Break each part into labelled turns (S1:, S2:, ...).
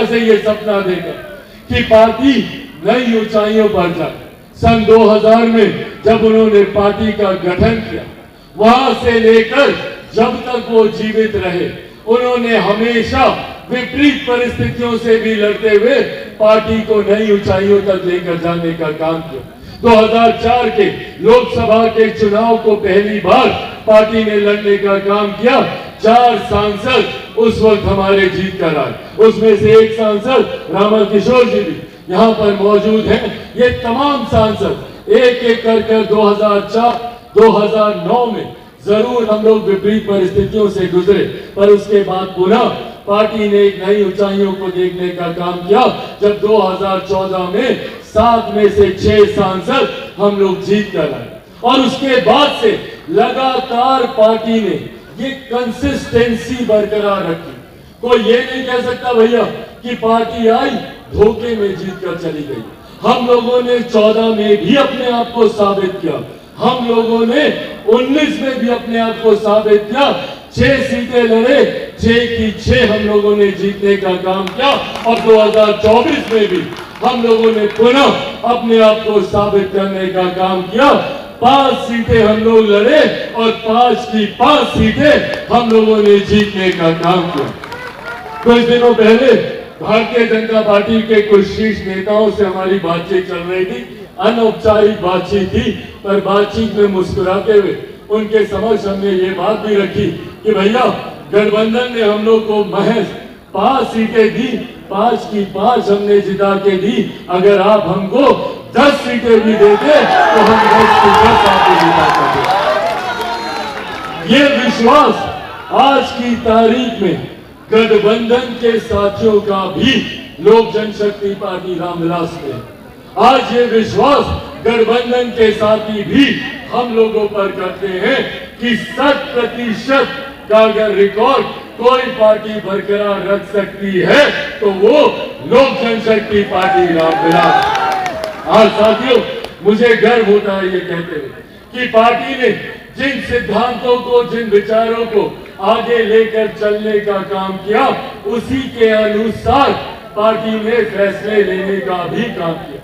S1: हमेशा से ये सपना देखा कि पार्टी नई ऊंचाइयों पर जाए। सन 2000 में जब उन्होंने पार्टी का गठन किया, वहां से लेकर जब तक वो जीवित रहे, उन्होंने हमेशा विपरीत परिस्थितियों से भी लड़ते हुए पार्टी को नई ऊंचाइयों तक लेकर जाने का काम किया। 2004 के लोकसभा के चुनाव को पहली बार पार्टी ने लड़ने का काम किया। 4 सांसद उस वक्त हमारे जीत कर आए, उसमें से एक सांसद रामा किशोर जी भी यहाँ पर मौजूद हैं। ये तमाम सांसद एक एक कर 2004 2009 में जरूर हम लोग विपरीत परिस्थितियों से गुजरे, पर उसके बाद पुनः पार्टी ने एक नई ऊंचाइयों को देखने का काम किया, जब 2014 में 7 में से 6 सांसद हम लोग जीत कर आए। और उसके बाद से लगातार पार्टी ने ये कंसिस्टेंसी बरकरार रखी। कोई ये नहीं कह सकता भैया कि पार्टी आई धोखे में जीत कर चली गई। हम लोगों ने 14 में भी अपने आप को साबित किया, हम लोगों ने 19 में भी अपने आप को साबित किया। 6 सीटें लड़े, 6 की 6 हम लोगों ने जीतने का काम किया। और 2024 में भी हम लोगों ने पुनः अपने आप को साबित करने का काम किया। 5 सीटें हम लोग लड़े और 5 की 5 सीटें हम लोगों ने जीतने का काम किया। कुछ दिनों पहले भारतीय जनता पार्टी के कुछ शीर्ष नेताओं से हमारी बातचीत चल रही थी, अनौपचारिक बातचीत थी, पर बातचीत में मुस्कुराते हुए उनके समक्ष हमने ये बात भी रखी कि भैया गठबंधन ने हम लोग को महज 5 सीटें दी, 5 की 5 हमने जिता के दी। अगर आप हमको 10 सीटें भी देते तो हम 10 की 10 आपको जिता सकते। ये विश्वास आज की तारीख में गठबंधन के साथियों का भी लोक जनशक्ति पार्टी रामविलास में, आज ये विश्वास गठबंधन के साथी भी हम लोगों पर करते हैं कि 60% का अगर रिकॉर्ड कोई पार्टी बरकरार रख सकती है तो वो लोक जनशक्ति पार्टी रामविलास। आज साथियों, मुझे गर्व होता है ये कहते हुए कि पार्टी ने जिन सिद्धांतों को, जिन विचारों को आगे लेकर चलने का काम किया, उसी के अनुसार पार्टी ने फैसले लेने का भी काम किया।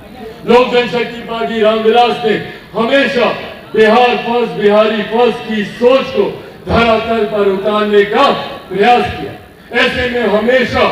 S1: लोक जनशक्ति पार्टी रामविलास ने हमेशा बिहार फर्स्ट, बिहारी फर्स्ट की सोच को धरातल पर उतारने का प्रयास किया। ऐसे में हमेशा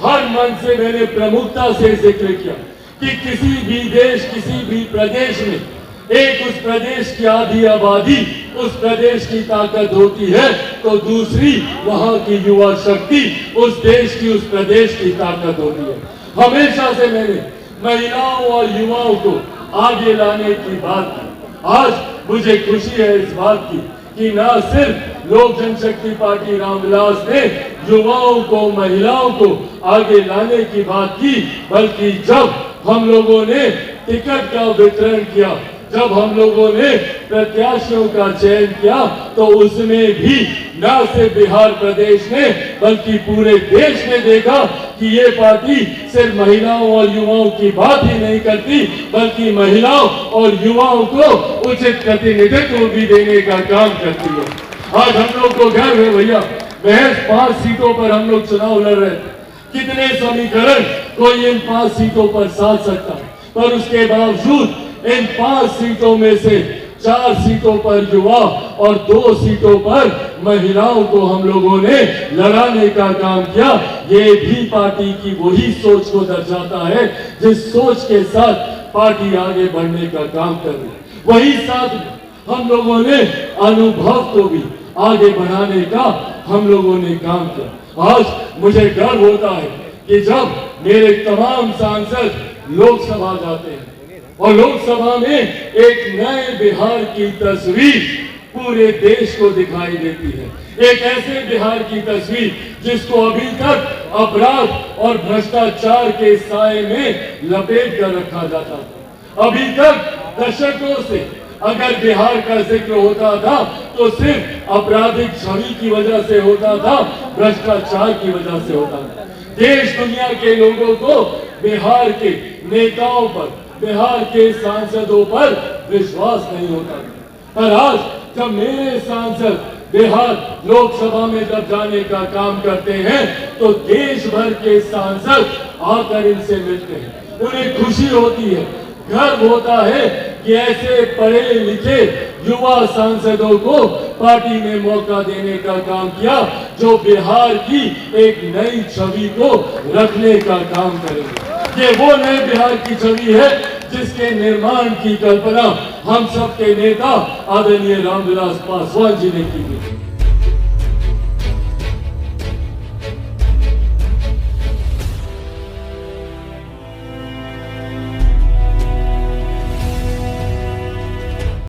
S1: हर मन से मैंने प्रमुखता से जिक्र किया कि किसी भी देश, किसी भी प्रदेश में एक उस प्रदेश की आधी आबादी उस प्रदेश की ताकत होती है तो दूसरी वहां की युवा शक्ति उस देश की, उस प्रदेश की ताकत होती है। हमेशा से मैंने महिलाओं और युवाओं को आगे लाने की बात की। आज मुझे खुशी है इस बात की कि न सिर्फ लोक जनशक्ति पार्टी रामविलास ने युवाओं को, महिलाओं को आगे लाने की बात की, बल्कि जब हम लोगों ने टिकट का वितरण किया, जब हम लोगों ने प्रत्याशियों का चयन किया, तो उसमें भी न सिर्फ बिहार प्रदेश ने बल्कि पूरे देश ने देखा कि ये पार्टी सिर्फ महिलाओं और युवाओं की बात ही नहीं करती, बल्कि महिलाओं और युवाओं को उचित प्रतिनिधित्व भी देने का काम करती है। आज हम लोग को गर्व है भैया, महज 5 सीटों पर हम लोग चुनाव लड़ रहे थे। कितने समीकरण कोई इन 5 सीटों पर साध सकता, पर उसके बावजूद इन 5 सीटों में से 4 सीटों पर युवा और 2 सीटों पर महिलाओं को हम लोगों ने लड़ाने का काम किया। ये भी पार्टी की वही सोच को दर्शाता है जिस सोच के साथ पार्टी आगे बढ़ने का काम कर रही है। वही साथ हम लोगों ने अनुभव को भी आगे बढ़ाने का हम लोगों ने काम किया। आज मुझे गर्व होता है कि जब मेरे तमाम सांसद लोकसभा जाते हैं और लोकसभा में एक नए बिहार की तस्वीर पूरे देश को दिखाई देती है। एक ऐसे बिहार की तस्वीर जिसको अभी तक अपराध और भ्रष्टाचार के साए में लपेट कर रखा जाता था। अभी तक दशकों से अगर बिहार का जिक्र होता था तो सिर्फ आपराधिक छवि की वजह से होता था, भ्रष्टाचार की वजह से होता था। देश दुनिया के लोगों को बिहार के नेताओं पर, बिहार के सांसदों पर विश्वास नहीं होता। पर आज जब मेरे सांसद बिहार लोकसभा में जब जाने का काम करते हैं तो देश भर के सांसद आकर इनसे मिलते हैं, उन्हें खुशी होती है, गर्व होता है कि ऐसे पढ़े लिखे युवा सांसदों को पार्टी ने मौका देने का काम किया जो बिहार की एक नई छवि को रखने का काम करेंगे। ये वो नए बिहार की छवि है जिसके निर्माण की कल्पना हम सबके नेता आदरणीय रामविलास पासवान जी ने की थी।